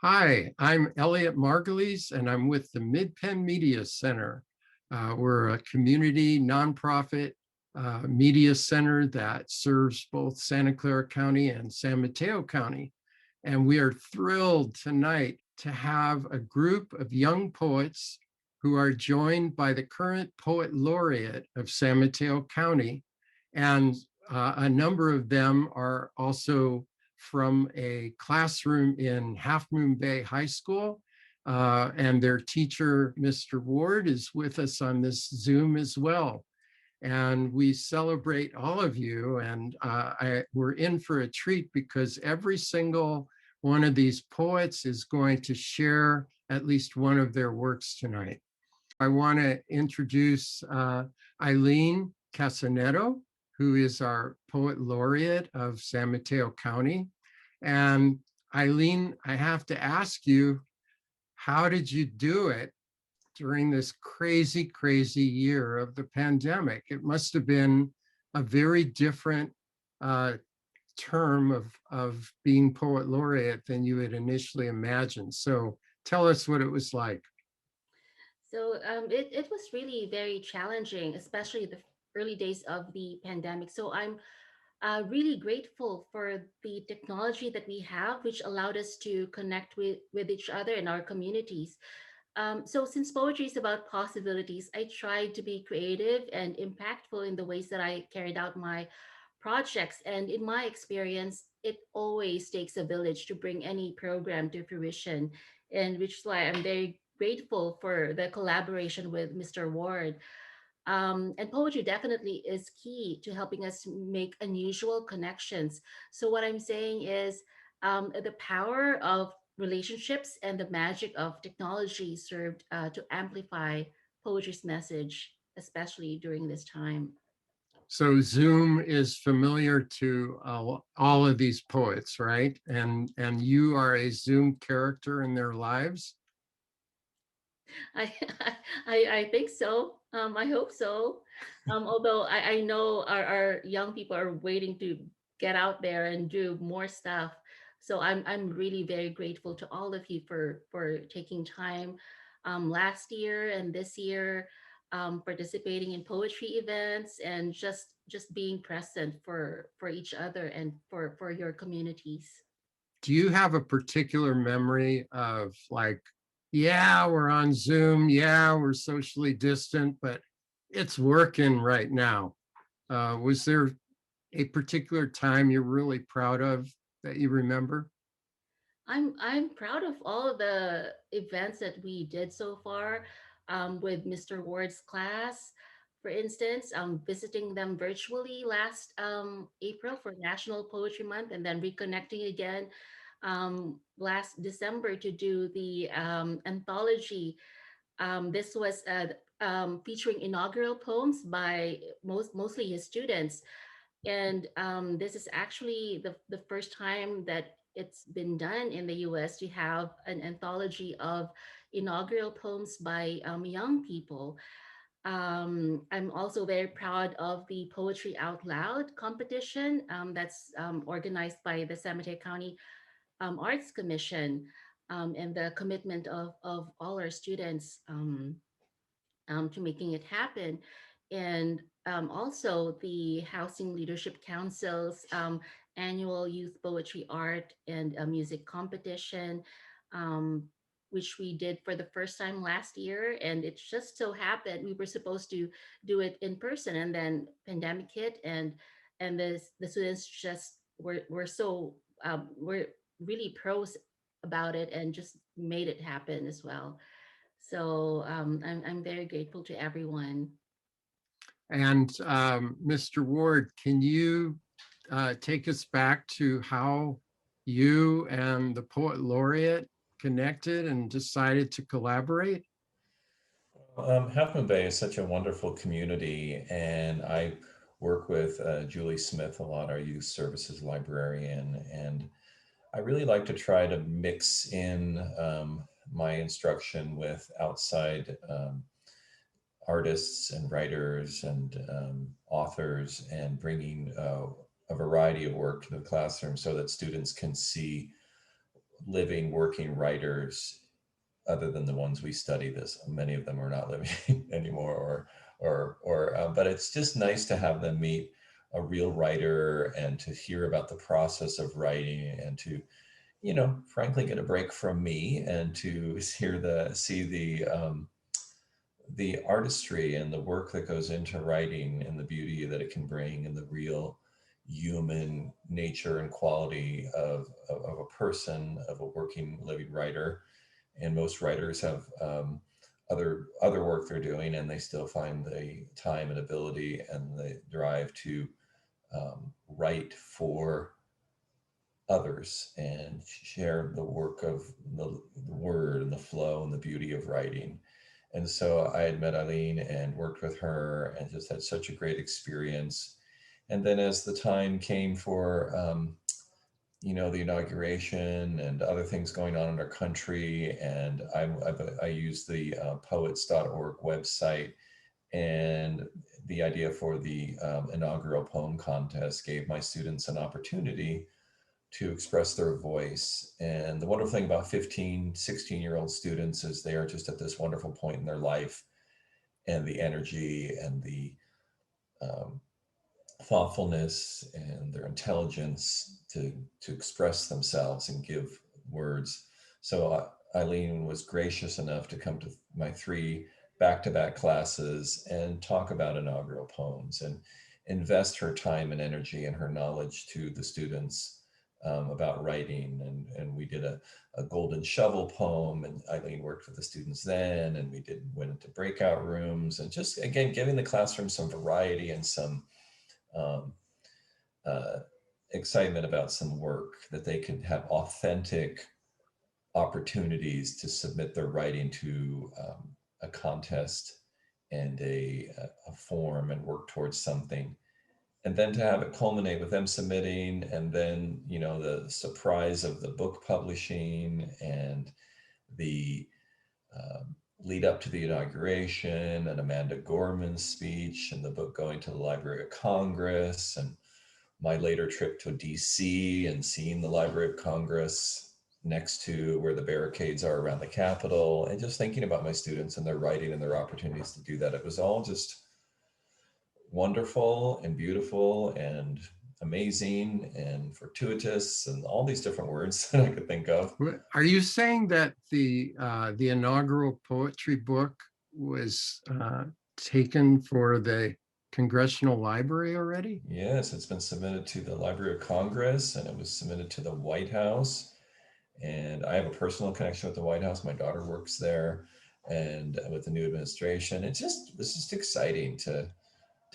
Hi, I'm Elliot Margulies, and I'm with the Midpen Media Center. We're a community nonprofit media center that serves both Santa Clara County and San Mateo County. And we are thrilled tonight to have a group of young poets who are joined by the current Poet Laureate of San Mateo County. And a number of them are also from a classroom in Half Moon Bay High School. And their teacher, Mr. Ward, is with us on this Zoom as well. And we celebrate all of you. And we're in for a treat because every single one of these poets is going to share at least one of their works tonight. I want to introduce Aileen Cassinetto, who is our Poet Laureate of San Mateo County. And Aileen, I have to ask you, how did you do it during this crazy, crazy year of the pandemic? It must have been a very different term of being Poet Laureate than you had initially imagined. So tell us what it was like. It was really very challenging, especially the early days of the pandemic. So I'm really grateful for the technology that we have, which allowed us to connect with each other in our communities. So since poetry is about possibilities, I tried to be creative and impactful in the ways that I carried out my projects. And in my experience, it always takes a village to bring any program to fruition, and which is why I'm very grateful for the collaboration with Mr. Ward. And poetry definitely is key to helping us make unusual connections. So what I'm saying is the power of relationships and the magic of technology served to amplify poetry's message, especially during this time. So Zoom is familiar to all of these poets, right? And you are a Zoom character in their lives. I I think so. I hope so. Although I know our young people are waiting to get out there and do more stuff. So I'm really very grateful to all of you for taking time last year and this year, participating in poetry events and just being present for each other and for your communities. Do you have a particular memory of like, yeah, we're on Zoom, yeah, we're socially distant, but it's working right now? Was there a particular time you're really proud of that you remember? I'm proud of all of the events that we did so far with Mr. Ward's class. For instance, visiting them virtually last April for National Poetry Month, and then reconnecting again last December to do the anthology. This was featuring inaugural poems by mostly his students, and this is actually the first time that it's been done in the US to have an anthology of inaugural poems by young people. I'm also very proud of the Poetry Out Loud competition that's organized by the San Mateo County Arts Commission, and the commitment of all our students to making it happen. And also the Housing Leadership Council's annual Youth Poetry Art and Music competition, um, which we did for the first time last year. And it just so happened we were supposed to do it in person, and then pandemic hit, and the students just were so were really pros about it and just made it happen as well. So I'm very grateful to everyone. And Mr. Ward, can you take us back to how you and the Poet Laureate connected and decided to collaborate? Half Moon Bay is such a wonderful community, and I work with Julie Smith a lot, our youth services librarian, and I really like to try to mix in my instruction with outside artists and writers and authors, and bringing a variety of work to the classroom so that students can see living, working writers, other than the ones we study. This, many of them are not living anymore, but it's just nice to have them meet a real writer and to hear about the process of writing and to, frankly, get a break from me and to see the artistry and the work that goes into writing and the beauty that it can bring and the real human nature and quality of a person, of a working, living writer. And most writers have other work they're doing, and they still find the time and ability and the drive to write for others and share the work of the word and the flow and the beauty of writing. And so I had met Aileen and worked with her and just had such a great experience. And then as the time came for, the inauguration and other things going on in our country, and I used the poets.org website, and the idea for the inaugural poem contest gave my students an opportunity to express their voice. And the wonderful thing about 15, 16-year-old students is they are just at this wonderful point in their life, and the energy and the thoughtfulness and their intelligence to express themselves and give words. So Aileen was gracious enough to come to my 3 back-to-back classes and talk about inaugural poems and invest her time and energy and her knowledge to the students about writing. And we did a golden shovel poem, and Aileen worked with the students then, and went into breakout rooms, and just, again, giving the classroom some variety and some excitement about some work, that they could have authentic opportunities to submit their writing to a contest and a form and work towards something. And then to have it culminate with them submitting, and then, the surprise of the book publishing and the lead up to the inauguration and Amanda Gorman's speech and the book going to the Library of Congress, and my later trip to DC and seeing the Library of Congress next to where the barricades are around the Capitol, and just thinking about my students and their writing and their opportunities to do that. It was all just wonderful and beautiful and amazing and fortuitous and all these different words that I could think of. Are you saying that the inaugural poetry book was taken for the Congressional Library already? Yes, it's been submitted to the Library of Congress, and it was submitted to the White House. And I have a personal connection with the White House. My daughter works there, and with the new administration. It's just exciting to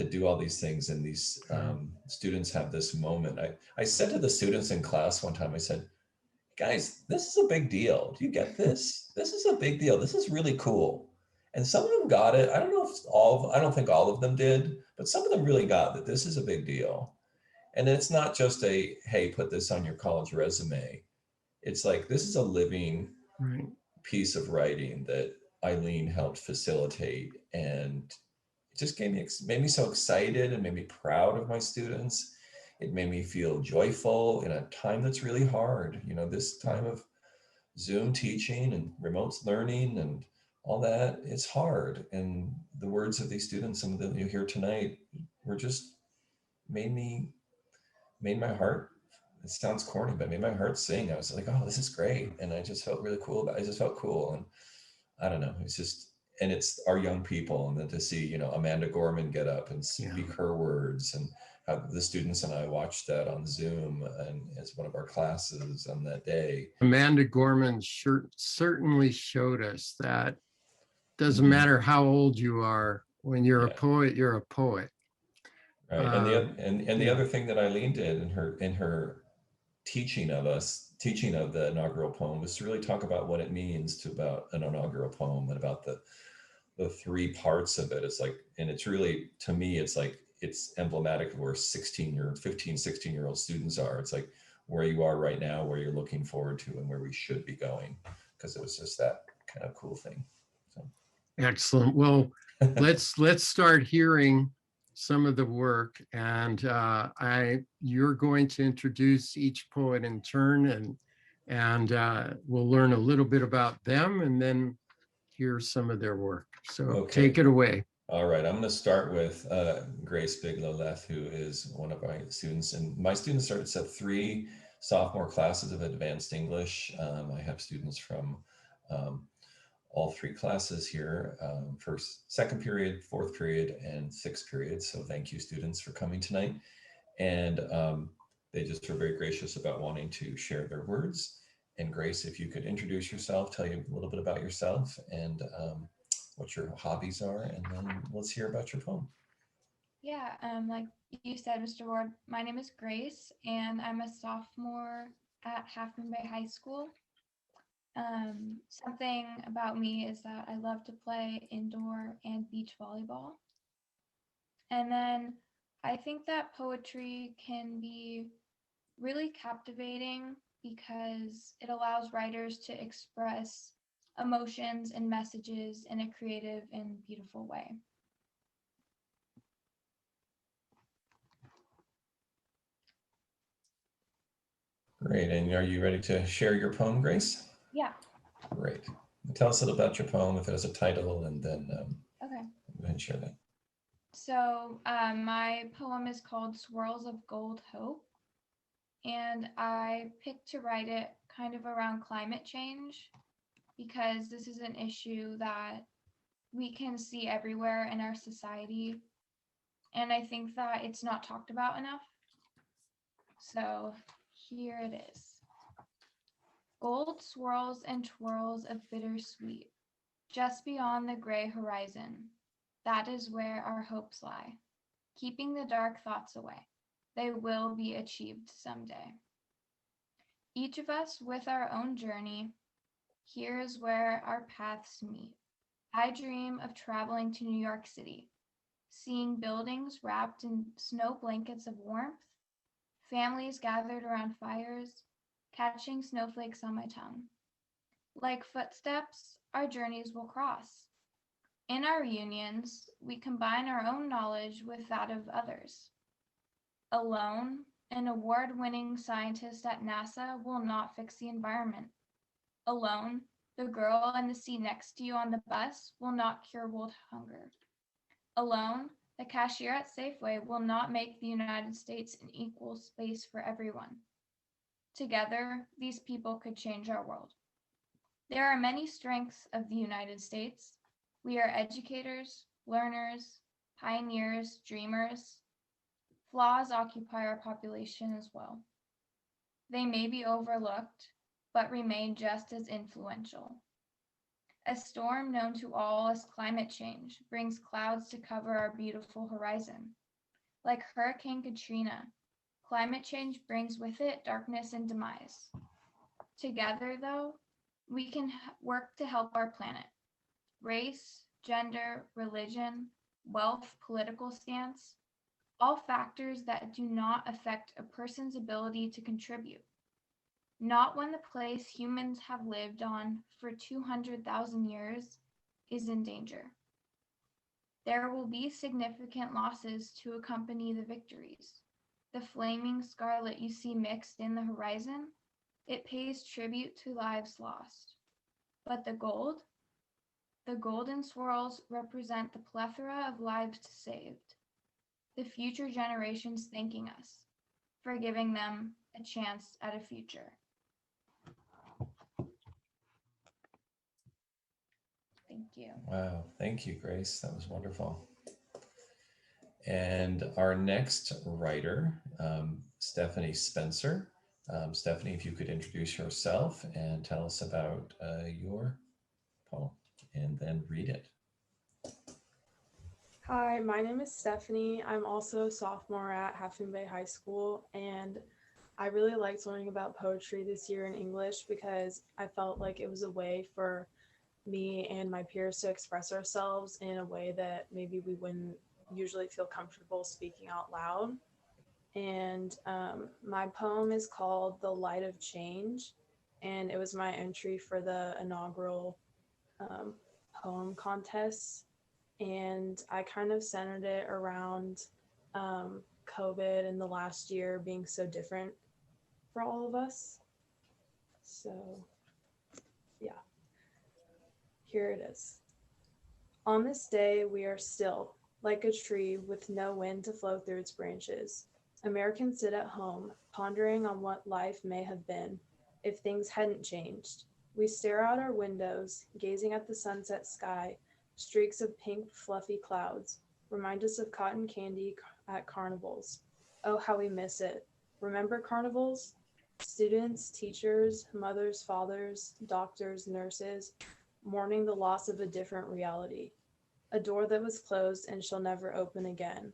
do all these things, and these students have this moment. I said to the students in class one time, I said, guys, this is a big deal. Do you get this? This is a big deal. This is really cool. And some of them got it. I don't know if I don't think all of them did, but some of them really got that this is a big deal. And it's not just a, hey, put this on your college resume. It's like, this is a living piece of writing that Aileen helped facilitate, and it just made me so excited and made me proud of my students. It made me feel joyful in a time that's really hard. This time of Zoom teaching and remote learning and all that, it's hard. And the words of these students, some of them you hear tonight, were just made my heart, it sounds corny, but made my heart sing. I was like, oh, this is great. And I just felt really cool I just felt cool. And I don't know, it's just, and it's our young people. And then to see, Amanda Gorman get up and speak her words, and how the students and I watched that on Zoom and as one of our classes on that day. Amanda Gorman certainly showed us that doesn't matter how old you are, when you're a poet, you're a poet. Right. And the other thing that Aileen did in her teaching of the inaugural poem was to really talk about what it means about an inaugural poem, and about the 3 parts of it. It's like, and it's really, to me, it's like, it's emblematic of where 15, 16-year-old students are. It's like where you are right now, where you're looking forward to, and where we should be going, because it was just that kind of cool thing. So. Excellent. Well, let's start hearing some of the work, and you're going to introduce each poet in turn, and And we'll learn a little bit about them and then hear some of their work. So Okay. take it away. All right, I'm going to start with Grace Bigelow-Leth, who is one of my students. And my students starts at 3 sophomore classes of advanced English. I have students from all 3 classes here, first, second period, 4th period, and 6th period. So thank you, students, for coming tonight. And they just were very gracious about wanting to share their words. And Grace, if you could introduce yourself, tell you a little bit about yourself and what your hobbies are, and then let's hear about your poem. Yeah, like you said, Mr. Ward, my name is Grace, and I'm a sophomore at Half Moon Bay High School. Something about me is that I love to play indoor and beach volleyball. And then I think that poetry can be really captivating because it allows writers to express emotions and messages in a creative and beautiful way. Great, and are you ready to share your poem, Grace? Yeah. Great. Tell us a little about your poem, if it has a title, and then Okay. go ahead and share that. So my poem is called Swirls of Gold Hope, and I picked to write it kind of around climate change because this is an issue that we can see everywhere in our society, and I think that it's not talked about enough. So here it is. Gold swirls and twirls of bittersweet, just beyond the gray horizon. That is where our hopes lie, keeping the dark thoughts away. They will be achieved someday. Each of us with our own journey, here is where our paths meet. I dream of traveling to New York City, seeing buildings wrapped in snow blankets of warmth, families gathered around fires, catching snowflakes on my tongue. Like footsteps, our journeys will cross. In our reunions, we combine our own knowledge with that of others. Alone, an award-winning scientist at NASA will not fix the environment. Alone, the girl in the seat next to you on the bus will not cure world hunger. Alone, the cashier at Safeway will not make the United States an equal space for everyone. Together, these people could change our world. There are many strengths of the United States. We are educators, learners, pioneers, dreamers. Flaws occupy our population as well. They may be overlooked, but remain just as influential. A storm known to all as climate change brings clouds to cover our beautiful horizon. Like Hurricane Katrina, climate change brings with it darkness and demise. Together, though, we can work to help our planet. Race, gender, religion, wealth, political stance, all factors that do not affect a person's ability to contribute. Not when the place humans have lived on for 200,000 years is in danger. There will be significant losses to accompany the victories. The flaming scarlet you see mixed in the horizon, it pays tribute to lives lost. But the golden swirls represent the plethora of lives saved. The future generations thanking us for giving them a chance at a future. Thank you. Wow, thank you, Grace. That was wonderful. And our next writer, Stephanie Spencer. Stephanie, if you could introduce yourself and tell us about your poem and then read it. Hi, my name is Stephanie. I'm also a sophomore at Half Moon Bay High School, and I really liked learning about poetry this year in English because I felt like it was a way for me and my peers to express ourselves in a way that maybe we wouldn't usually feel comfortable speaking out loud. And my poem is called The Light of Change, and it was my entry for the inaugural poem contest. And I kind of centered it around COVID and the last year being so different for all of us. So, yeah, here it is. On this day, we are still, like a tree with no wind to flow through its branches. Americans sit at home, pondering on what life may have been if things hadn't changed. We stare out our windows, gazing at the sunset sky. Streaks of pink, fluffy clouds remind us of cotton candy at carnivals. Oh, how we miss it. Remember carnivals? Students, teachers, mothers, fathers, doctors, nurses, mourning the loss of a different reality. A door that was closed and shall never open again.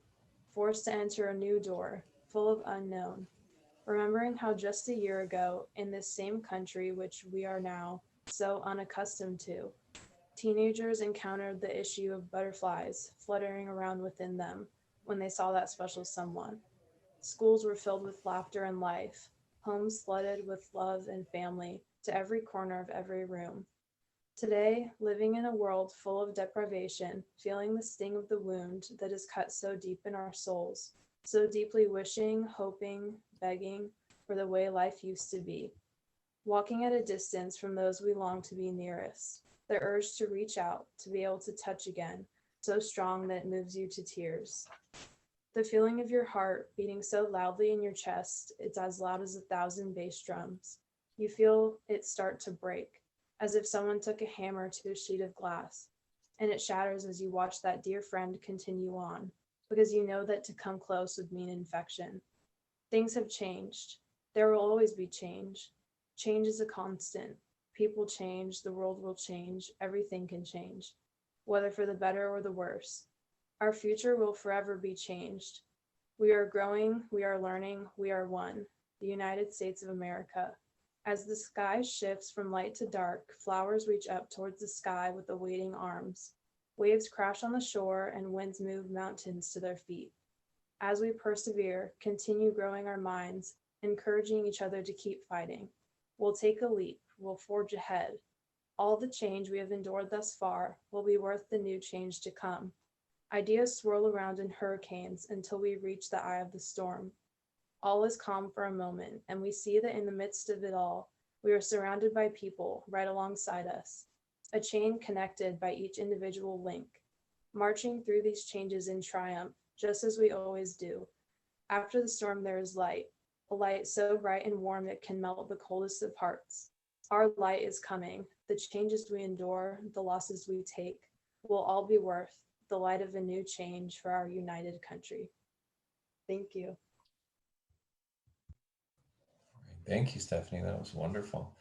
Forced to enter a new door, full of unknown. Remembering how just a year ago, in this same country which we are now so unaccustomed to, teenagers encountered the issue of butterflies fluttering around within them when they saw that special someone. Schools were filled with laughter and life, homes flooded with love and family to every corner of every room. Today, living in a world full of deprivation, feeling the sting of the wound that is cut so deep in our souls, so deeply wishing, hoping, begging for the way life used to be. Walking at a distance from those we long to be nearest. The urge to reach out, to be able to touch again, so strong that it moves you to tears. The feeling of your heart beating so loudly in your chest, it's as loud as 1,000 bass drums. You feel it start to break, as if someone took a hammer to a sheet of glass, and it shatters as you watch that dear friend continue on, because you know that to come close would mean infection. Things have changed. There will always be change. Change is a constant. People change, the world will change, everything can change, whether for the better or the worse. Our future will forever be changed. We are growing, we are learning, we are one, the United States of America. As the sky shifts from light to dark, flowers reach up towards the sky with awaiting arms. Waves crash on the shore and winds move mountains to their feet. As we persevere, continue growing our minds, encouraging each other to keep fighting. We'll take a leap, we'll forge ahead. All the change we have endured thus far will be worth the new change to come. Ideas swirl around in hurricanes until we reach the eye of the storm. All is calm for a moment, and we see that in the midst of it all, we are surrounded by people right alongside us, a chain connected by each individual link, marching through these changes in triumph, just as we always do. After the storm, there is light, a light so bright and warm it can melt the coldest of hearts. Our light is coming. The changes we endure, the losses we take, will all be worth the light of a new change for our united country. Thank you. Thank you, Stephanie. That was wonderful.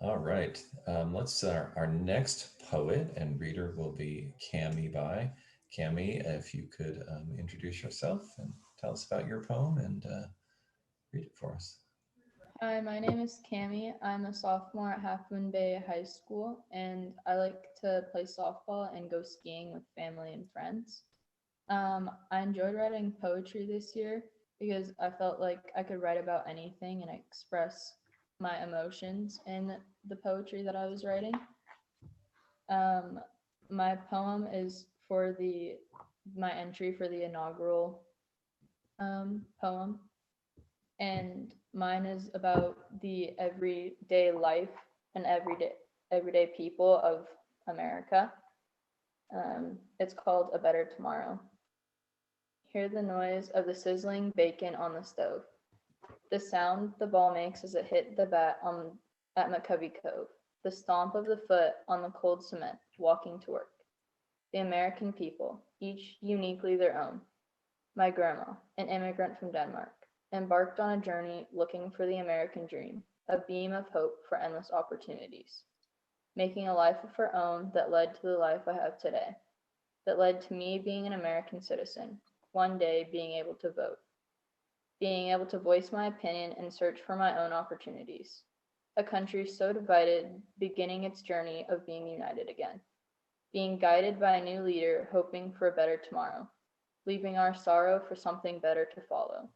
All right. Our next poet and reader will be Camis by. Camis, if you could introduce yourself and tell us about your poem and read it for us. Hi, my name is Camis. I'm a sophomore at Half Moon Bay High School, and I like to play softball and go skiing with family and friends. I enjoyed writing poetry this year because I felt like I could write about anything and express my emotions in the poetry that I was writing. My poem is for my entry for the inaugural poem, and mine is about the everyday life and everyday people of America. It's called A Better Tomorrow. Hear the noise of the sizzling bacon on the stove. The sound the ball makes as it hit the bat at McCovey Cove. The stomp of the foot on the cold cement, walking to work. The American people, each uniquely their own. My grandma, an immigrant from Denmark, embarked on a journey looking for the American dream, a beam of hope for endless opportunities. Making a life of her own that led to the life I have today, that led to me being an American citizen, one day being able to vote, being able to voice my opinion and search for my own opportunities. A country so divided, beginning its journey of being united again, being guided by a new leader, hoping for a better tomorrow, leaving our sorrow for something better to follow.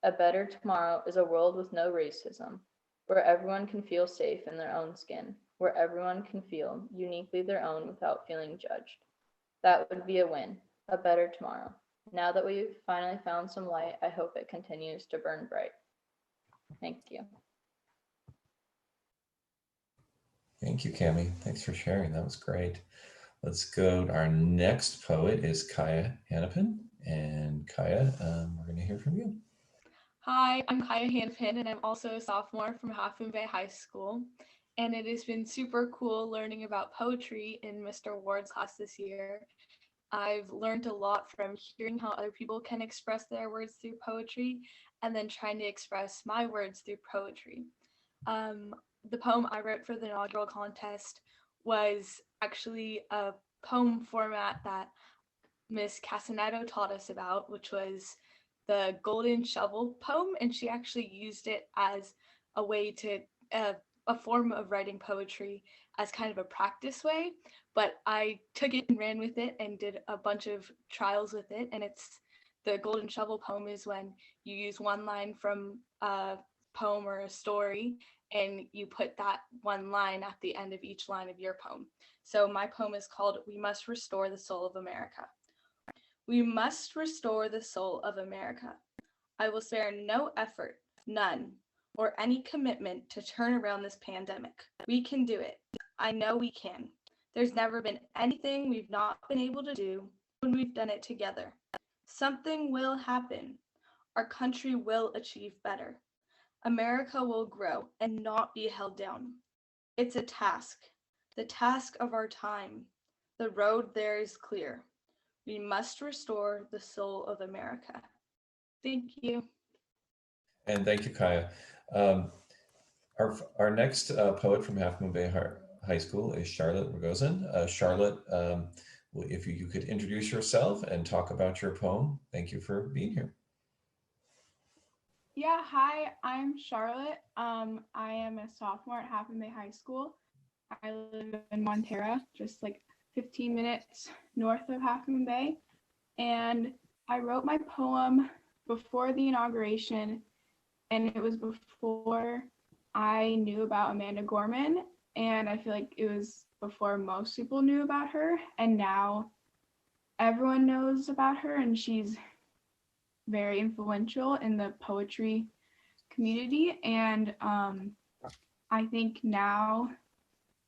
A better tomorrow is a world with no racism, where everyone can feel safe in their own skin, where everyone can feel uniquely their own without feeling judged. That would be a win, a better tomorrow. Now that we've finally found some light, I hope it continues to burn bright. Thank you. Thank you, Cami. Thanks for sharing. That was great. Let's go. Our next poet is Kaia Poem. And Kaia, we're going to hear from you. Hi, I'm Kaia Hanpin, and I'm also a sophomore from Half Moon Bay High School. And it has been super cool learning about poetry in Mr. Ward's class this year. I've learned a lot from hearing how other people can express their words through poetry and then trying to express my words through poetry. The poem I wrote for the inaugural contest was actually a poem format that Miss Cassinetto taught us about, which was the Golden Shovel poem, and she actually used it as a way to a form of writing poetry as kind of a practice way. But I took it and ran with it and did a bunch of trials with it. And it's the Golden Shovel poem is when you use one line from a poem or a story and you put that one line at the end of each line of your poem. So my poem is called "We Must Restore the Soul of America." We must restore the soul of America. I will spare no effort, none, or any commitment to turn around this pandemic. We can do it. I know we can. There's never been anything we've not been able to do when we've done it together. Something will happen. Our country will achieve better. America will grow and not be held down. It's a task, the task of our time. The road there is clear. We must restore the soul of America. Thank you. And thank you, Kaia. Our next poet from Half Moon Bay High School is Charlotte Rogozin. Charlotte, if you could introduce yourself and talk about your poem. Thank you for being here. Yeah, hi, I'm Charlotte. I am a sophomore at Half Moon Bay High School. I live in Montera, just like 15 minutes north of Half Moon Bay. And I wrote my poem before the inauguration, and it was before I knew about Amanda Gorman. And I feel like it was before most people knew about her. And now everyone knows about her, and she's very influential in the poetry community. And I think now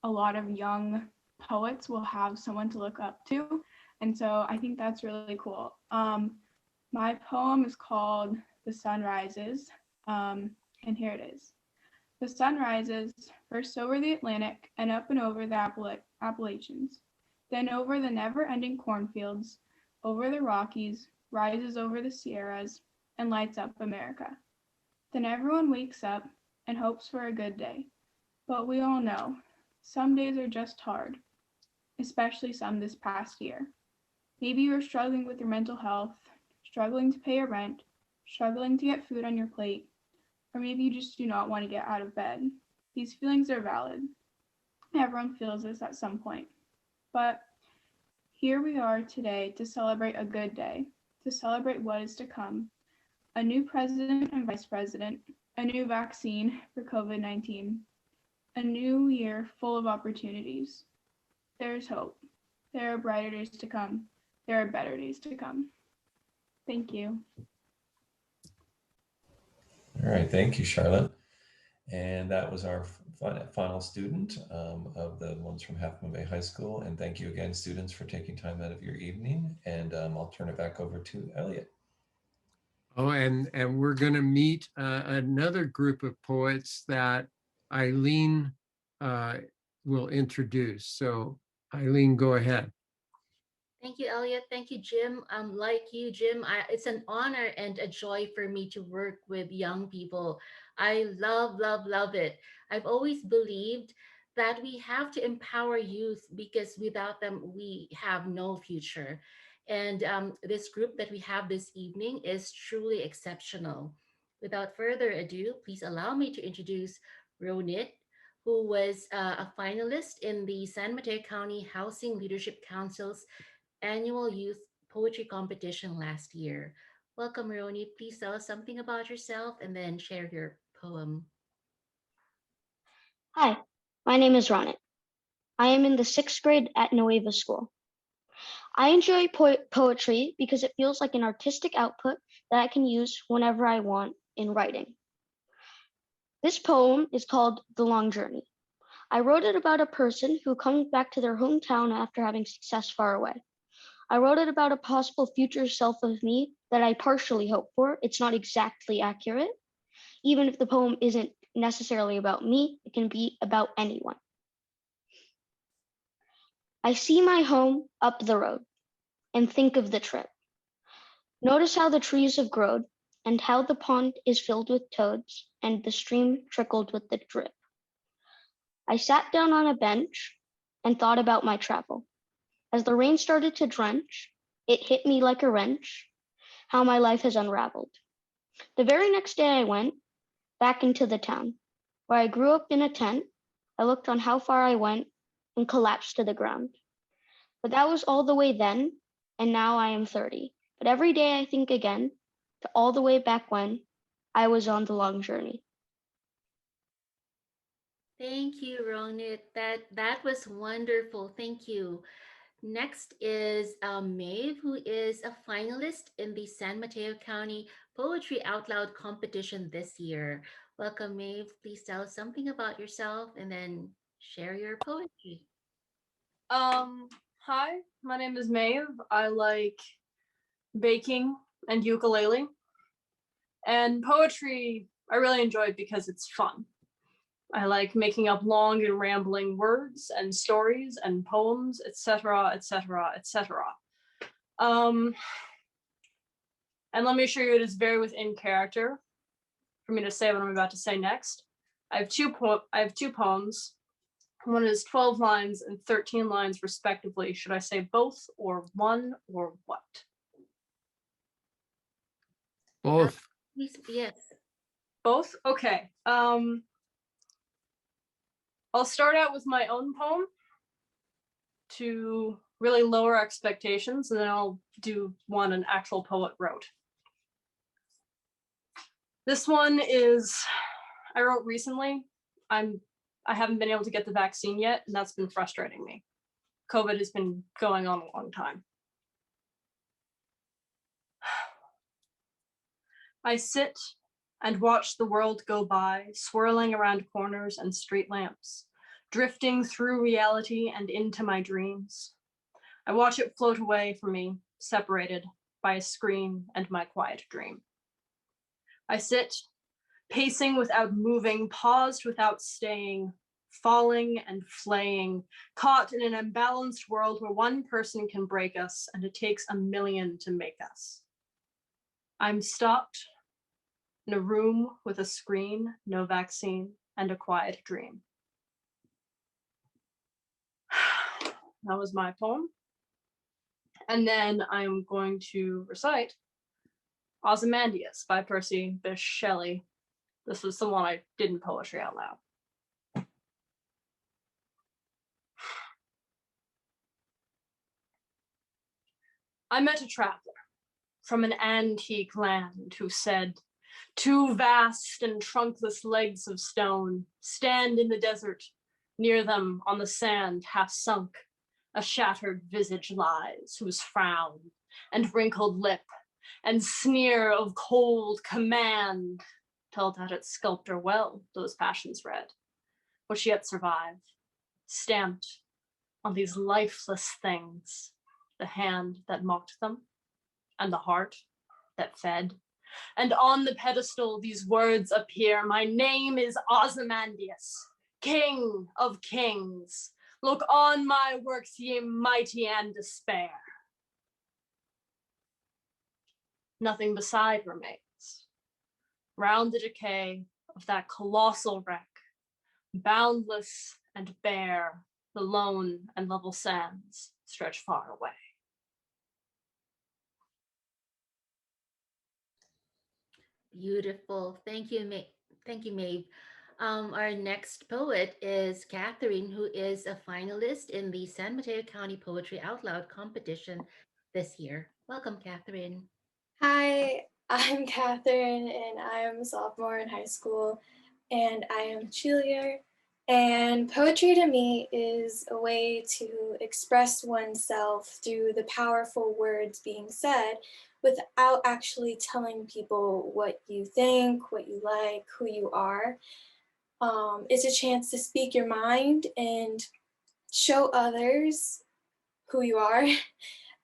a lot of young poets will have someone to look up to. And so I think that's really cool. My poem is called "The Sun Rises," and here it is. The sun rises, first over the Atlantic and up and over the Appalachians, then over the never-ending cornfields, over the Rockies, rises over the Sierras, and lights up America. Then everyone wakes up and hopes for a good day. But we all know, some days are just hard, especially some this past year. Maybe you're struggling with your mental health, struggling to pay your rent, struggling to get food on your plate, or maybe you just do not want to get out of bed. These feelings are valid. Everyone feels this at some point. But here we are today to celebrate a good day, to celebrate what is to come. A new president and vice president, a new vaccine for COVID-19, a new year full of opportunities. There is hope. There are brighter days to come. There are better days to come. Thank you. All right, thank you, Charlotte. And that was our final student of the ones from Half Moon Bay High School. And thank you again, students, for taking time out of your evening. And I'll turn it back over to Elliot. Oh, and we're going to meet another group of poets that Aileen will introduce. So Aileen, go ahead. Thank you, Elliot. Thank you, Jim. Like you, Jim, it's an honor and a joy for me to work with young people. I love, love, love it. I've always believed that we have to empower youth because without them, we have no future. And this group that we have this evening is truly exceptional. Without further ado, please allow me to introduce Ronit, who was a finalist in the San Mateo County Housing Leadership Council's annual youth poetry competition last year. Welcome, Roni. Please tell us something about yourself and then share your poem. Hi, my name is Ronit. I am in the 6th grade at Nueva School. I enjoy poetry because it feels like an artistic output that I can use whenever I want in writing. This poem is called "The Long Journey." I wrote it about a person who comes back to their hometown after having success far away. I wrote it about a possible future self of me that I partially hope for. It's not exactly accurate. Even if the poem isn't necessarily about me, it can be about anyone. I see my home up the road and think of the trip. Notice how the trees have grown and how the pond is filled with toads and the stream trickled with the drip. I sat down on a bench and thought about my travel. As the rain started to drench, it hit me like a wrench, how my life has unraveled. The very next day I went back into the town, where I grew up in a tent. I looked on how far I went and collapsed to the ground. But that was all the way then, and now I am 30. But every day I think again to all the way back when I was on the long journey. Thank you, Ronit. That was wonderful. Thank you. Next is Maeve, who is a finalist in the San Mateo County Poetry Out Loud competition this year. Welcome, Maeve. Please tell us something about yourself and then share your poetry. Hi, my name is Maeve. I like baking and ukulele. And poetry, I really enjoy it because it's fun. I like making up long and rambling words and stories and poems, etc., etc., etc. And let me assure you, it is very within character for me to say what I'm about to say next. I have two poems. One is 12 lines and 13 lines respectively. Should I say both or one or what? Both. Yes. Both? Okay. I'll start out with my own poem to really lower expectations, and then I'll do one an actual poet wrote. This one I wrote recently. I haven't been able to get the vaccine yet, and that's been frustrating me. COVID has been going on a long time. I sit and watch the world go by, swirling around corners and street lamps, drifting through reality and into my dreams. I watch it float away from me, separated by a screen and my quiet dream. I sit, pacing without moving, paused without staying, falling and flaying, caught in an imbalanced world where one person can break us and it takes a million to make us. I'm stopped in a room with a screen, no vaccine, and a quiet dream. That was my poem. And then I'm going to recite Ozymandias by Percy Bysshe Shelley. This was the one I did in Poetry Out Loud. I met a traveler from an antique land who said, "Two vast and trunkless legs of stone stand in the desert. Near them on the sand half sunk, a shattered visage lies, whose frown and wrinkled lip and sneer of cold command tell that its sculptor well those passions read, which yet survive, stamped on these lifeless things, the hand that mocked them, and the heart that fed. And on the pedestal these words appear, my name is Ozymandias, King of Kings. Look on my works, ye mighty, and despair. Nothing beside remains. Round the decay of that colossal wreck, boundless and bare, the lone and level sands stretch far away. Beautiful. Thank you, Maeve. Our next poet is Katherine, who is a finalist in the San Mateo County Poetry Out Loud competition this year. Welcome, Katherine. Hi, I'm Katherine, and I am a sophomore in high school, and I am a cheerleader. And poetry to me is a way to express oneself through the powerful words being said without actually telling people what you think, what you like, who you are. It's a chance to speak your mind and show others who you are.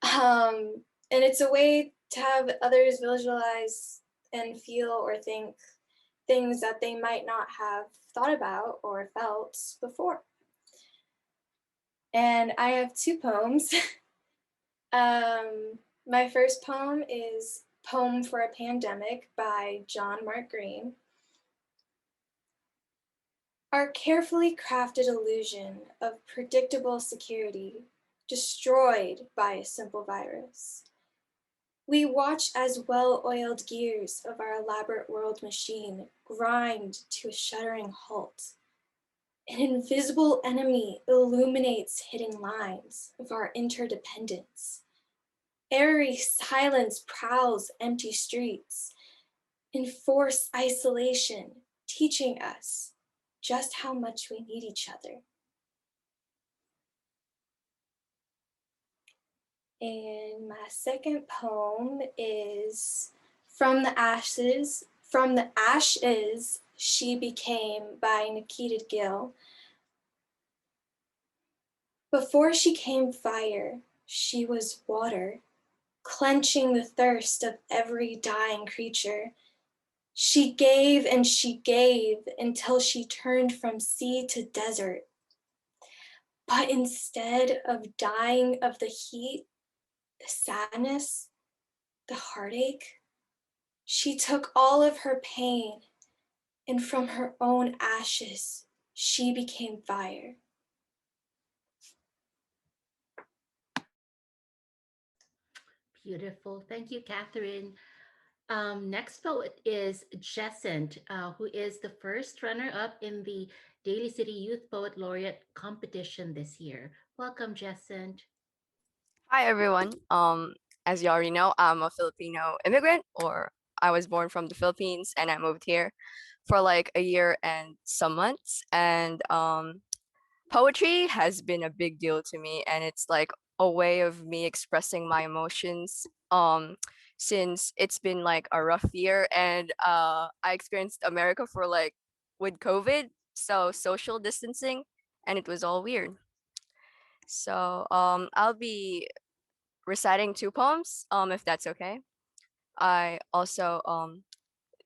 And it's a way to have others visualize and feel or think things that they might not have thought about or felt before. And I have two poems. My first poem is Poem for a Pandemic by John Mark Green. Our carefully crafted illusion of predictable security destroyed by a simple virus. We watch as well-oiled gears of our elaborate world machine grind to a shuddering halt. An invisible enemy illuminates hidden lines of our interdependence. Airy silence prowls empty streets, enforced isolation, teaching us just how much we need each other. And my second poem is From the Ashes, She Became by Nikita Gill. Before she came fire, she was water, quenching the thirst of every dying creature. She gave and she gave until she turned from sea to desert. But instead of dying of the heat, the sadness, the heartache, she took all of her pain, and from her own ashes, she became fire. Beautiful. Thank you, Catherine. Next poet is Jessent, who is the first runner-up in the Daly City Youth Poet Laureate competition this year. Welcome, Jessent. Hi everyone. As you already know, I'm a Filipino immigrant, or I was born from the Philippines and I moved here for like a year and some months. And poetry has been a big deal to me, and it's like a way of me expressing my emotions. Since it's been like a rough year, and I experienced America for like with COVID, so social distancing, and it was all weird. So I'll be reciting two poems, if that's okay. I also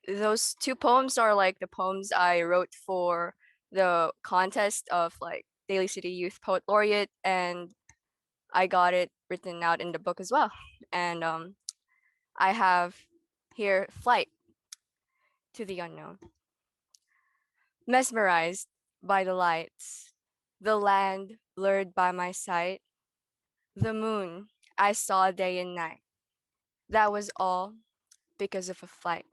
those two poems are like the poems I wrote for the contest of like Daly City Youth Poet Laureate, and I got it written out in the book as well. And I have here Flight to the Unknown. Mesmerized by the lights, the land blurred by my sight, the moon I saw day and night. That was all because of a flight.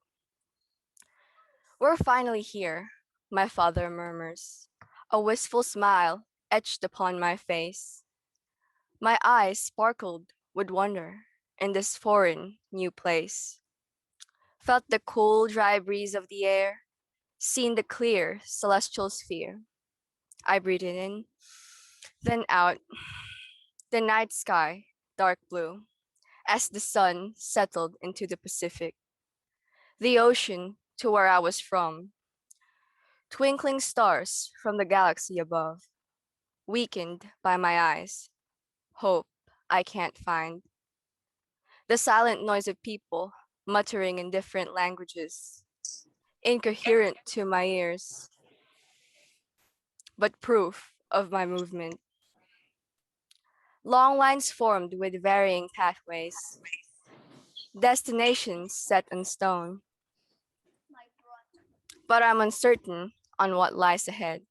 We're finally here, my father murmurs, a wistful smile etched upon my face. My eyes sparkled with wonder in this foreign, new place. Felt the cool, dry breeze of the air, seen the clear, celestial sphere. I breathed it in, then out, the night sky, dark blue, as the sun settled into the Pacific. The ocean to where I was from, twinkling stars from the galaxy above, weakened by my eyes, hope I can't find. The silent noise of people muttering in different languages, incoherent to my ears, but proof of my movement. Long lines formed with varying pathways, destinations set in stone. But I'm uncertain on what lies ahead.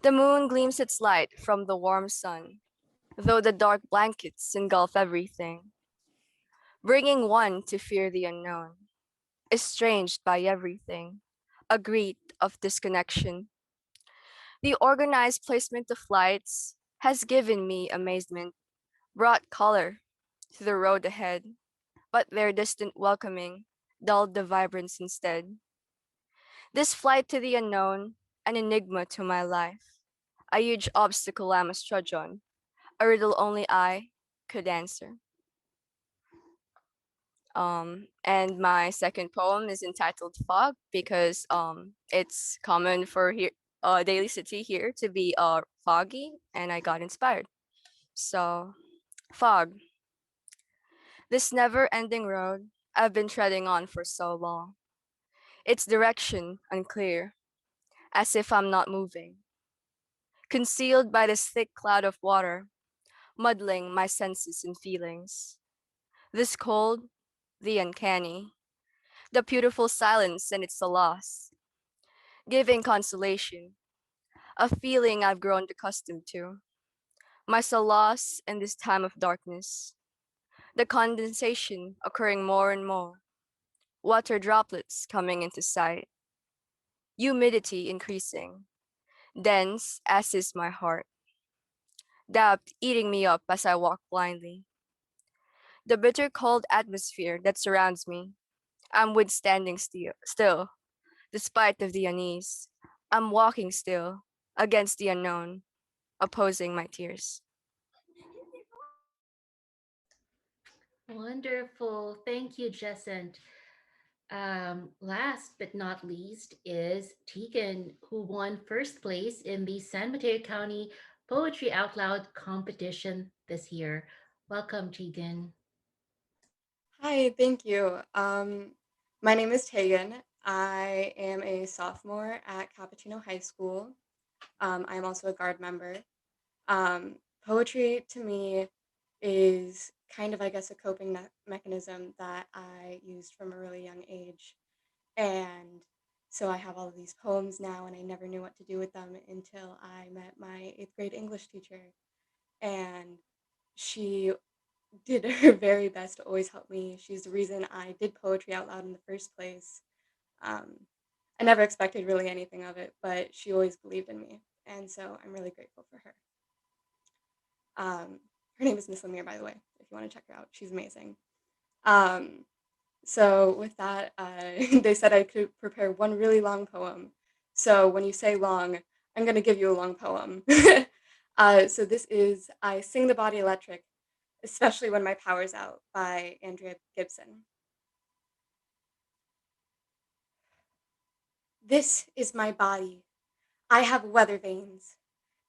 The moon gleams its light from the warm sun, though the dark blankets engulf everything, bringing one to fear the unknown, estranged by everything, a greet of disconnection. The organized placement of lights has given me amazement, brought color to the road ahead, but their distant welcoming dulled the vibrance instead. This flight to the unknown, an enigma to my life, a huge obstacle I must trudge on, a riddle only I could answer. And my second poem is entitled Fog because it's common for here Daly City here to be foggy, and I got inspired. So, fog, this never-ending road I've been treading on for so long. Its direction unclear, as if I'm not moving, concealed by this thick cloud of water, muddling my senses and feelings. This cold, the uncanny, the beautiful silence and its loss, giving consolation, a feeling I've grown accustomed to. My solace in this time of darkness, the condensation occurring more and more, water droplets coming into sight, humidity increasing, dense as is my heart, doubt eating me up as I walk blindly. The bitter cold atmosphere that surrounds me, I'm withstanding still, despite of the unease. I'm walking still, against the unknown, opposing my tears. Wonderful. Thank you, Jessent. Last but not least is Teagan, who won first place in the San Mateo County Poetry Out Loud competition this year. Welcome, Teagan. Hi, thank you. My name is Teagan. I am a sophomore at Cappuccino High School. I am also a guard member. Poetry to me is kind of, I guess, a coping mechanism that I used from a really young age. And so I have all of these poems now, and I never knew what to do with them until I met my 8th grade English teacher. And she did her very best to always help me. She's the reason I did poetry out loud in the first place. Um, I never expected really anything of it, but she always believed in me. And so I'm really grateful for her. Her name is Miss Lemire, by the way, if you want to check her out. She's amazing. So with that, they said I could prepare one really long poem. So when you say long, I'm going to give you a long poem. So this is I Sing the Body Electric, Especially When My Power's Out by Andrea Gibson. This is my body. I have weather vanes.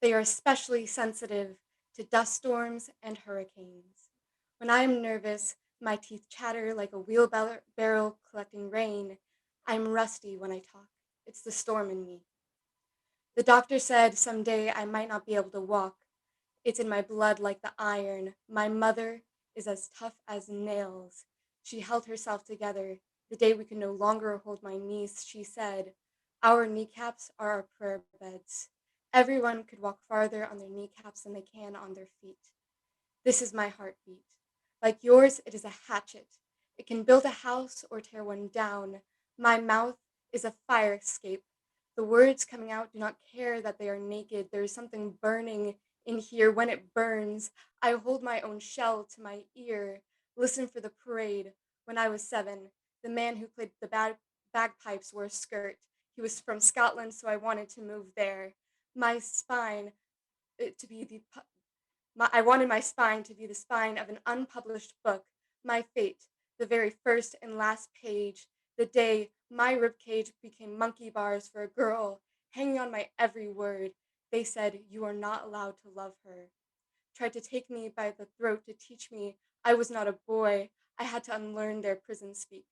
They are especially sensitive to dust storms and hurricanes. When I am nervous, my teeth chatter like a wheelbarrow collecting rain. I'm rusty when I talk. It's the storm in me. The doctor said someday I might not be able to walk. It's in my blood like the iron. My mother is as tough as nails. She held herself together. The day we could no longer hold my niece, she said, "Our kneecaps are our prayer beds. Everyone could walk farther on their kneecaps than they can on their feet. This is my heartbeat. Like yours, it is a hatchet. It can build a house or tear one down. My mouth is a fire escape. The words coming out do not care that they are naked. There is something burning in here. When it burns, I hold my own shell to my ear. Listen for the parade. When I was 7, the man who played the bagpipes wore a skirt. He was from Scotland, so I wanted to move there. My spine to be the I wanted my spine to be the spine of an unpublished book. My fate, the very first and last page. The day my ribcage became monkey bars for a girl, hanging on my every word. They said, "You are not allowed to love her." Tried to take me by the throat to teach me I was not a boy. I had to unlearn their prison speak.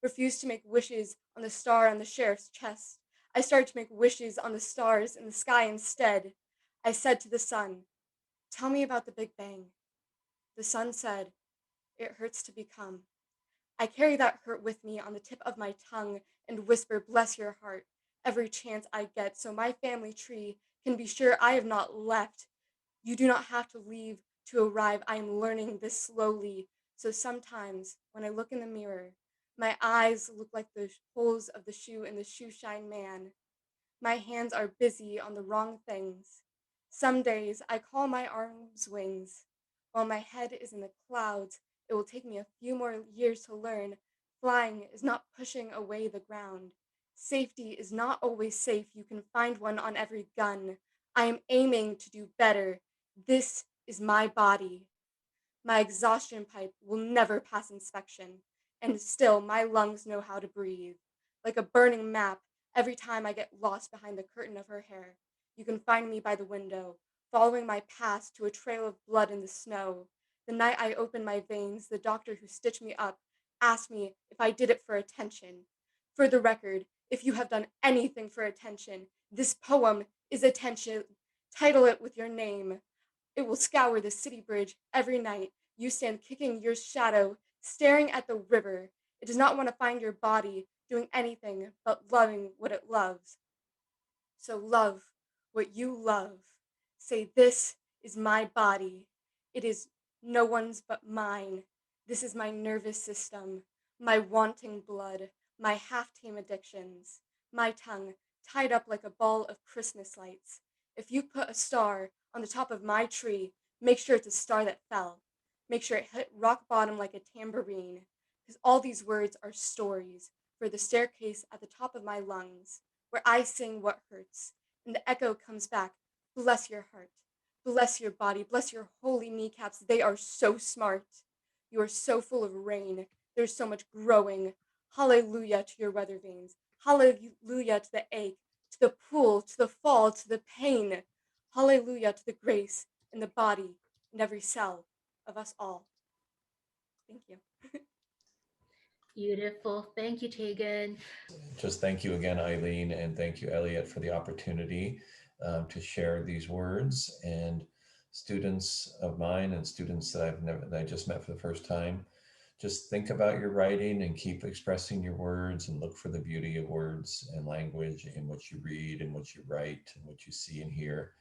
Refused to make wishes on the star on the sheriff's chest. I started to make wishes on the stars in the sky instead. I said to the sun, "Tell me about the Big Bang." The sun said, "It hurts to become." I carry that hurt with me on the tip of my tongue and whisper, "Bless your heart," every chance I get, so my family tree can be sure I have not left. You do not have to leave to arrive. I am learning this slowly. So sometimes when I look in the mirror, my eyes look like the holes of the shoe in the shoe shine man. My hands are busy on the wrong things. Some days I call my arms wings. While my head is in the clouds, it will take me a few more years to learn. Flying is not pushing away the ground. Safety is not always safe. You can find one on every gun. I am aiming to do better. This is my body. My exhaustion pipe will never pass inspection. and still my lungs know how to breathe. Like a burning map, every time I get lost behind the curtain of her hair, you can find me by the window, following my past to a trail of blood in the snow. The night I opened my veins, the doctor who stitched me up asked me if I did it for attention. For the record, if you have done anything for attention, this poem is attention. Title it with your name. It will scour the city bridge every night. You stand kicking your shadow, staring at the river. It does not want to find your body doing anything but loving what it loves. So love what you love. Say, this is my body. It is no one's but mine. This is my nervous system, my wanting blood, my half-tame addictions, my tongue tied up like a ball of Christmas lights. If you put a star on the top of my tree, make sure it's a star that fell. Make sure it hit rock bottom like a tambourine, because all these words are stories for the staircase at the top of my lungs, where I sing what hurts, and the echo comes back. Bless your heart, bless your body, bless your holy kneecaps. They are so smart. You are so full of rain. There's so much growing. Hallelujah to your weather veins. Hallelujah to the ache, to the pool, to the fall, to the pain. Hallelujah to the grace in the body and every cell of us all. Thank you. Beautiful. Thank you, Teagan. Just thank you again, Aileen, and thank you, Elliot, for the opportunity to share these words. And students of mine and students that I just met for the first time, just think about your writing and keep expressing your words and look for the beauty of words and language in what you read and what you write and what you see and hear.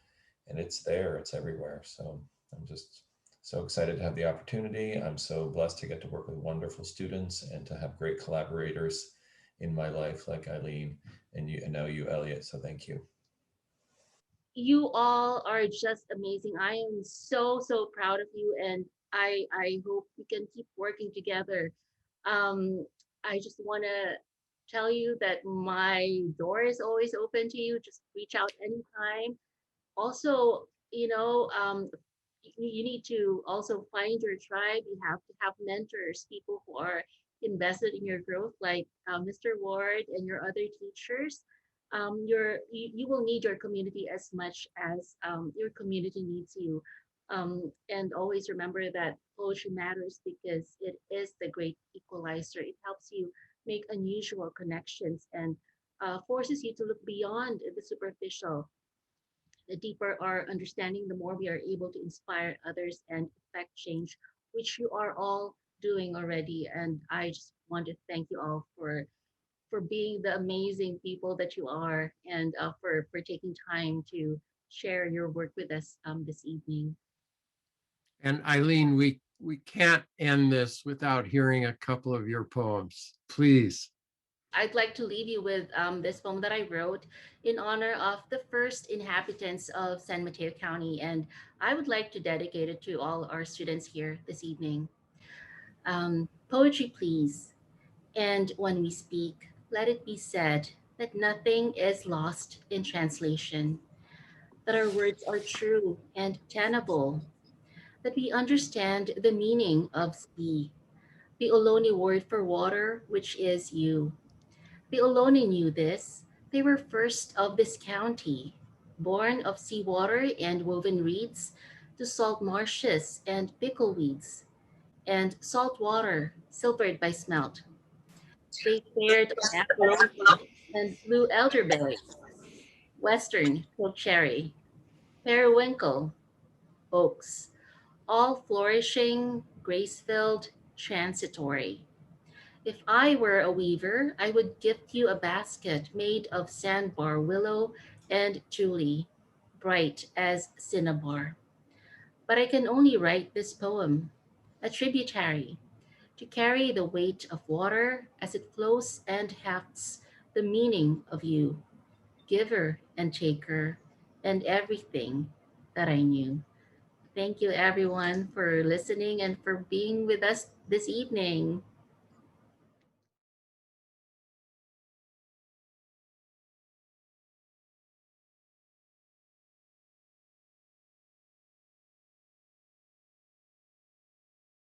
And it's there, it's everywhere. So I'm just so excited to have the opportunity. I'm so blessed to get to work with wonderful students and to have great collaborators in my life like Aileen and you, and now you, Elliot. So thank you. You all are just amazing. I am so, so proud of you, and I hope we can keep working together. I just want to tell you that my door is always open to you. Just reach out anytime. Also, you need to also find your tribe. You have to have mentors, people who are invested in your growth, like Mr. Ward and your other teachers. You will need your community as much as your community needs you. And always remember that poetry matters because it is the great equalizer. It helps you make unusual connections and forces you to look beyond the superficial. The deeper our understanding, the more we are able to inspire others and affect change, which you are all doing already. And I just want to thank you all for being the amazing people that you are, and for taking time to share your work with us this evening. And Aileen, we can't end this without hearing a couple of your poems, please. I'd like to leave you with this poem that I wrote in honor of the first inhabitants of San Mateo County, and I would like to dedicate it to all our students here this evening. Poetry, please, and when we speak, let it be said that nothing is lost in translation, that our words are true and tenable, that we understand the meaning of sea, the Ohlone word for water, which is you. The Ohlone knew this. They were first of this county, born of seawater and woven reeds, to salt marshes and pickleweeds, and salt water silvered by smelt. They fared on macaroni and blue elderberry, western chokecherry, periwinkle, oaks, all flourishing, grace-filled, transitory. If I were a weaver, I would gift you a basket made of sandbar, willow, and julie, bright as cinnabar. But I can only write this poem, a tributary, to carry the weight of water as it flows and hefts the meaning of you, giver and taker, and everything that I knew. Thank you, everyone, for listening and for being with us this evening.